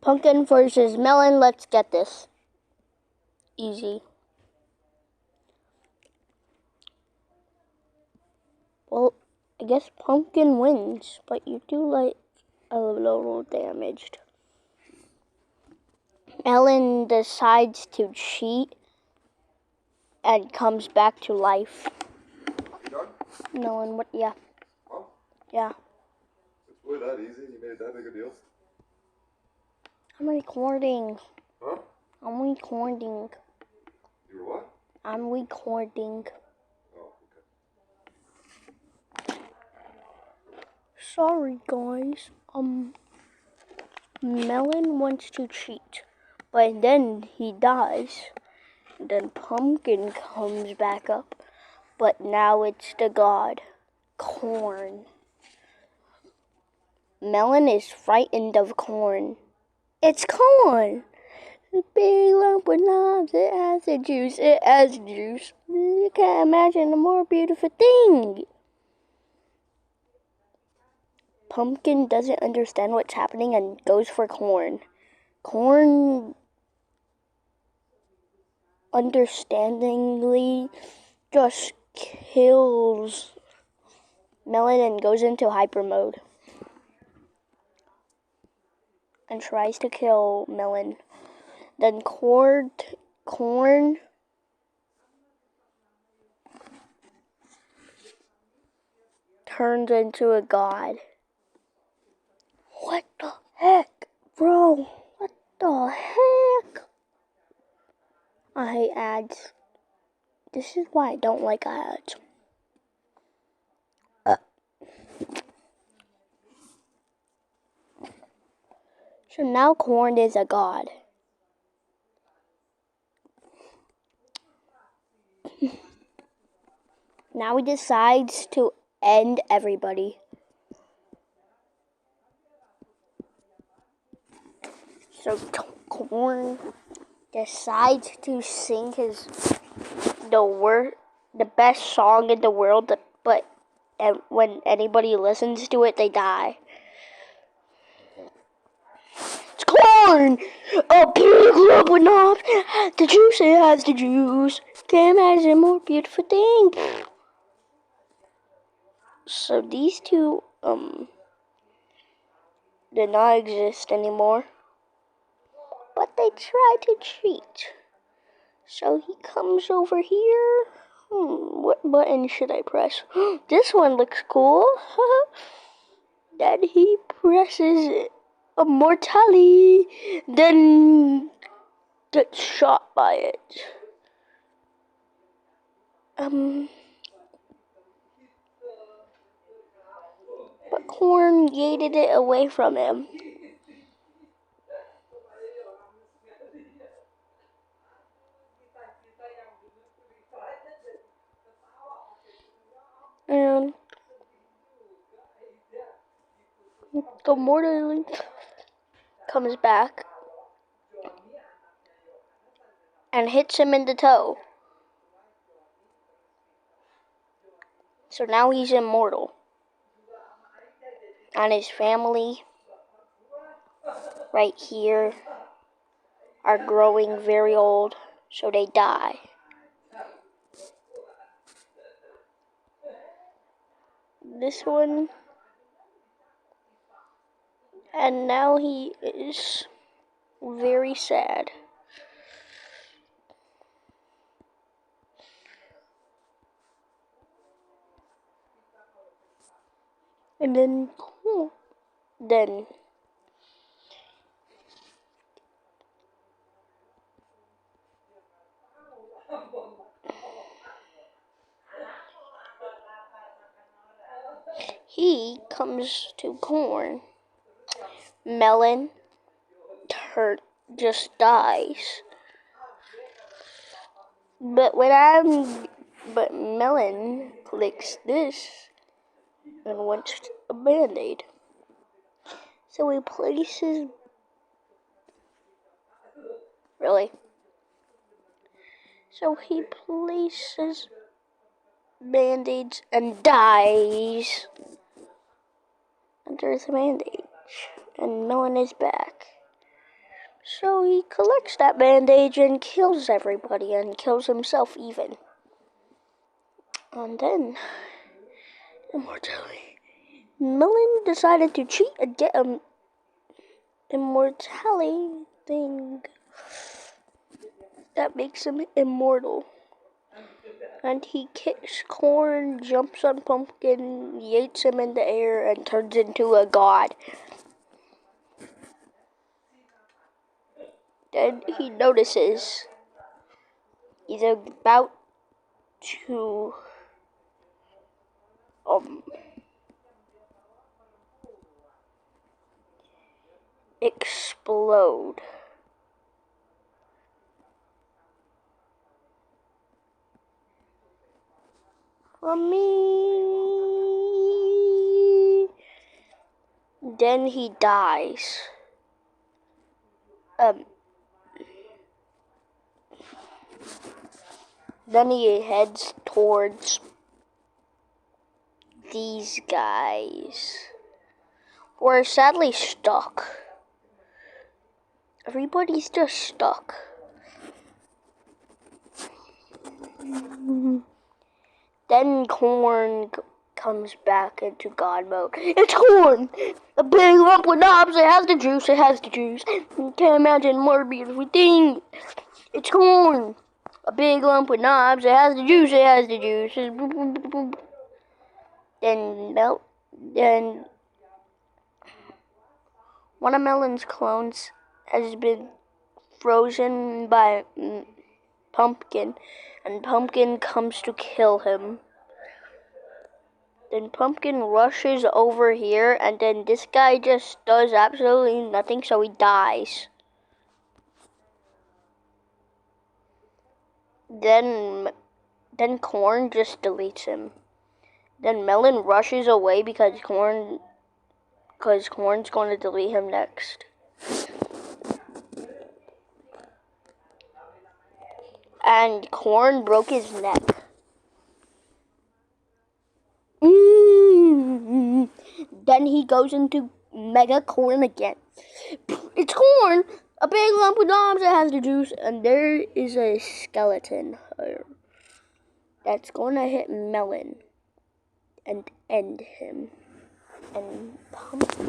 Pumpkin versus melon. Let's get this. Easy. Well, I guess pumpkin wins, but you do like a little damaged. Melon decides to cheat and comes back to life. You done? Melon, what? Yeah. Huh? Yeah. It's really that easy? You made it that big a deal? I'm recording. Huh? I'm recording. You were what? I'm recording. Oh, okay. Sorry, guys. Melon wants to cheat, but then he dies. Then Pumpkin comes back up, but now it's the god, Corn. Melon is frightened of Corn. It's Corn! A big lump with knobs, it has the juice, it has juice. You can't imagine a more beautiful thing. Pumpkin doesn't understand what's happening and goes for Corn. Corn understandingly just kills Melon and goes into hyper mode and tries to kill Melon. Then Corn turns into a god. What the heck, bro? What the heck? I hate ads. This is why I don't like ads. So now Corn is a god. Now he decides to end everybody. So Corn decides to sing the best song in the world, but when anybody listens to it, they die. It's Corn! A big lump with knobs. The juice, it has the juice. Can't imagine a more beautiful thing. So these two, did not exist anymore. But they try to cheat. So he comes over here. What button should I press? This one looks cool. Then he presses Immortality. Then gets shot by it. But Corn yeeted it away from him. And the mortal comes back and hits him in the toe. So now he's immortal. And his family, right here, are growing very old, so they die. This one, and now he is very sad. And then he comes to Corn. Melon just dies. But Melon clicks this and wants a Band-Aid. So he places Band-Aids and dies under the bandage. And Melon is back. So he collects that bandage and kills everybody and kills himself even. And then, immortality. Melon decided to cheat and get immortality thing that makes him immortal. And he kicks Corn, jumps on Pumpkin, yates him in the air, and turns into a god. Then he notices he's about to explode. From me. Then he dies. Then he heads towards these guys. We're sadly stuck. Everybody's just stuck. Then Corn comes back into God mode. It's Corn! A big lump with knobs. It has the juice. It has the juice. You can't imagine more beautiful thing. It's Corn! A big lump with knobs. It has the juice. It has the juice. Then one of Melon's clones has been frozen by Pumpkin, and Pumpkin comes to kill him. Then Pumpkin rushes over here, and then this guy just does absolutely nothing, so he dies. Then Corn just deletes him. Then Melon rushes away because Corn's going to delete him next. And Corn broke his neck. Then he goes into Mega Corn again. It's Corn! A big lump with arms that has the juice. And there is a skeleton that's going to hit Melon and end him. And Pumpkin's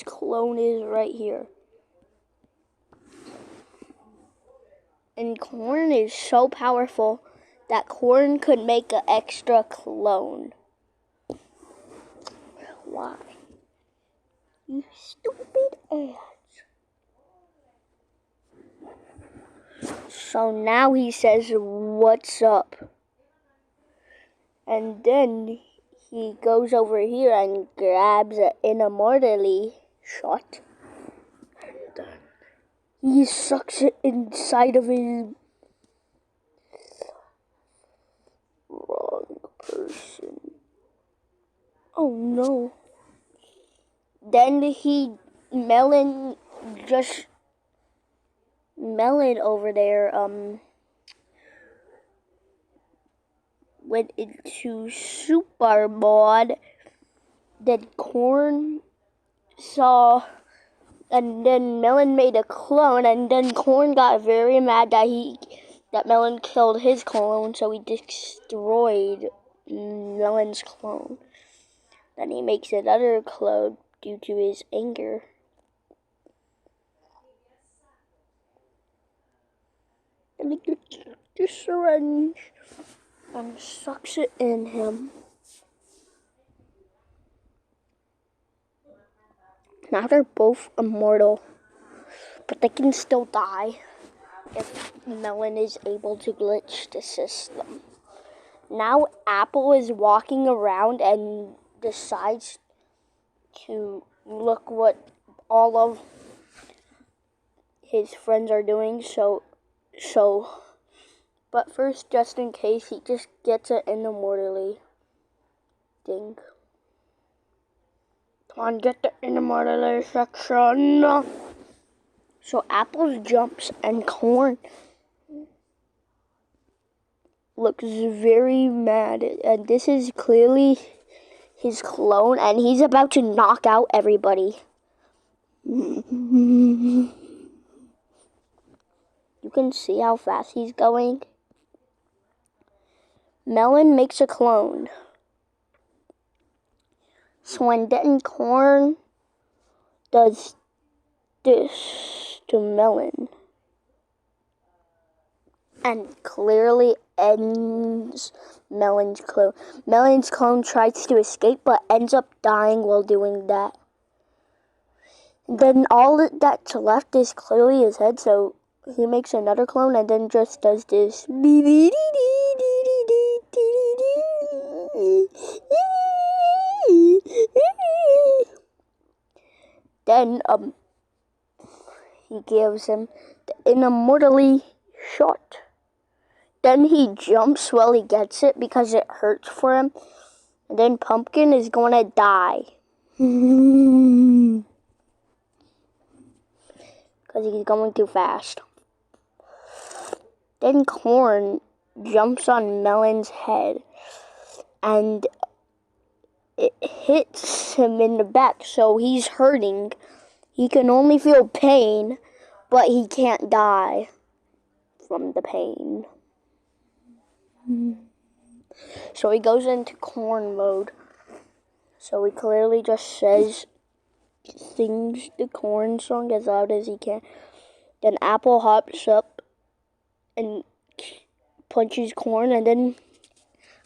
clone is right here. And Corn is so powerful that Corn could make an extra clone. Why? You stupid ass. So now he says, "What's up?" And then he goes over here and grabs an immortality shot. And then he sucks it inside of his wrong person. Oh no. Then Melon over there, went into super mode. Then Corn saw, and then Melon made a clone, and then Corn got very mad that Melon killed his clone, so he destroyed Melon's clone. Then he makes another clone due to his anger. And he gets the syringe and sucks it in him. Now they're both immortal, but they can still die if Melon is able to glitch the system. Now Apple is walking around and decides to look what all of his friends are doing, but first, just in case, he just gets it immortally thing. Come on, get the immortally section. So Apple jumps and Corn looks very mad, and this is clearly his clone, and he's about to knock out everybody. You can see how fast he's going. Melon makes a clone. So when then corn does this to Melon and clearly ends Melon's clone. Melon's clone tries to escape but ends up dying while doing that. Then all that's left is clearly his head, so he makes another clone and then just does this. Then he gives him an immortally shot. Then he jumps while he gets it because it hurts for him. And then Pumpkin is gonna die. Because he's going too fast. Then Corn jumps on Melon's head. And it hits him in the back, so he's hurting. He can only feel pain, but he can't die from the pain. So he goes into corn mode. So he clearly just sings the corn song as loud as he can. Then Apple hops up and punches Corn, and then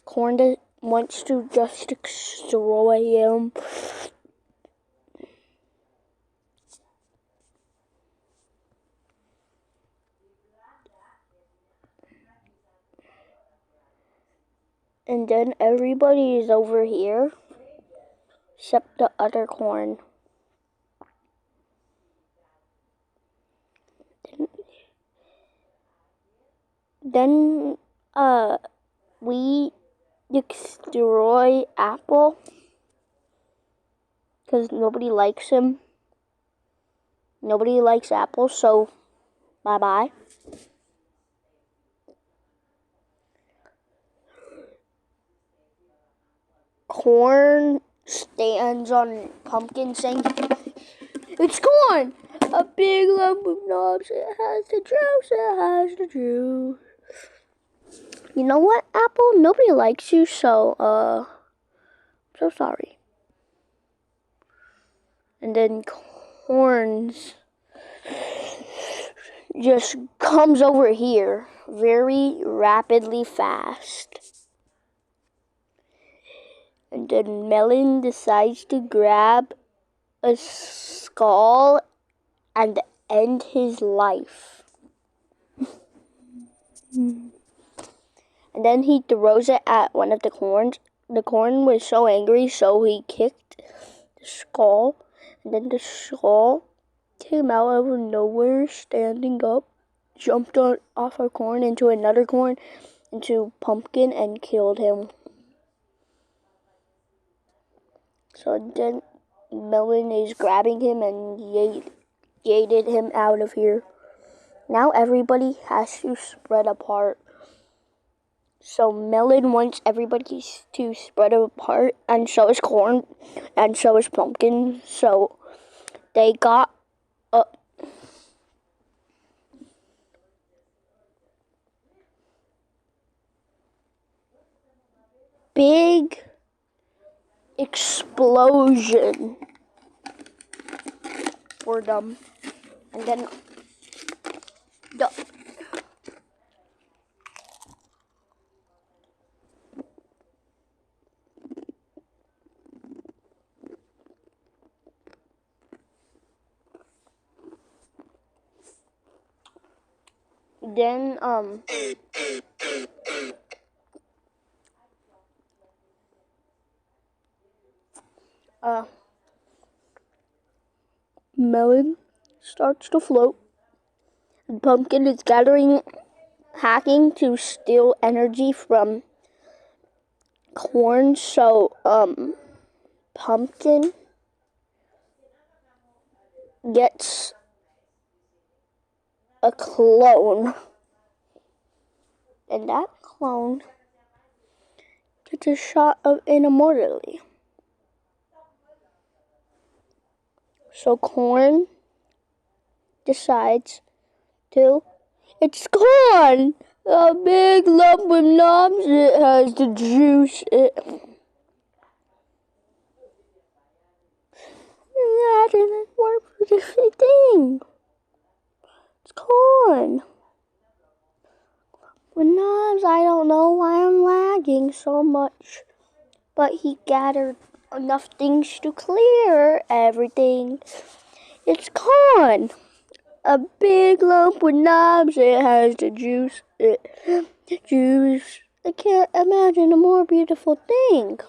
Corn wants to just destroy him. And then everybody is over here, except the other Corn. Then we destroy Apple because nobody likes him. Nobody likes Apple, so bye-bye. Corn stands on Pumpkin saying, "It's Corn! A big lump of knobs. It has the juice. It has the juice. You know what, Apple? Nobody likes you, so, I'm so sorry." And then Corns just comes over here very rapidly fast. And then Melon decides to grab a skull and end his life. And then he throws it at one of the corns. The corn was so angry, so he kicked the skull. And then the skull came out of nowhere, standing up, jumped off a corn into another corn, into Pumpkin, and killed him. So then Melon is grabbing him and yeeted him out of here. Now everybody has to spread apart. So Melon wants everybody to spread apart, and so is Corn, and so is Pumpkin. So they got a big explosion for them. And then Melon starts to float. And Pumpkin is hacking to steal energy from Corn. So, Pumpkin gets a clone. And that clone gets a shot of immortality. So corn decides to. It's corn! A big lump with knobs. It has the juice. That is a more beautiful thing. It's corn. With knobs, I don't know why I'm lagging so much. But he gathered enough things to clear everything. It's corn. A big lump with knobs. It has the juice. Juice. I can't imagine a more beautiful thing.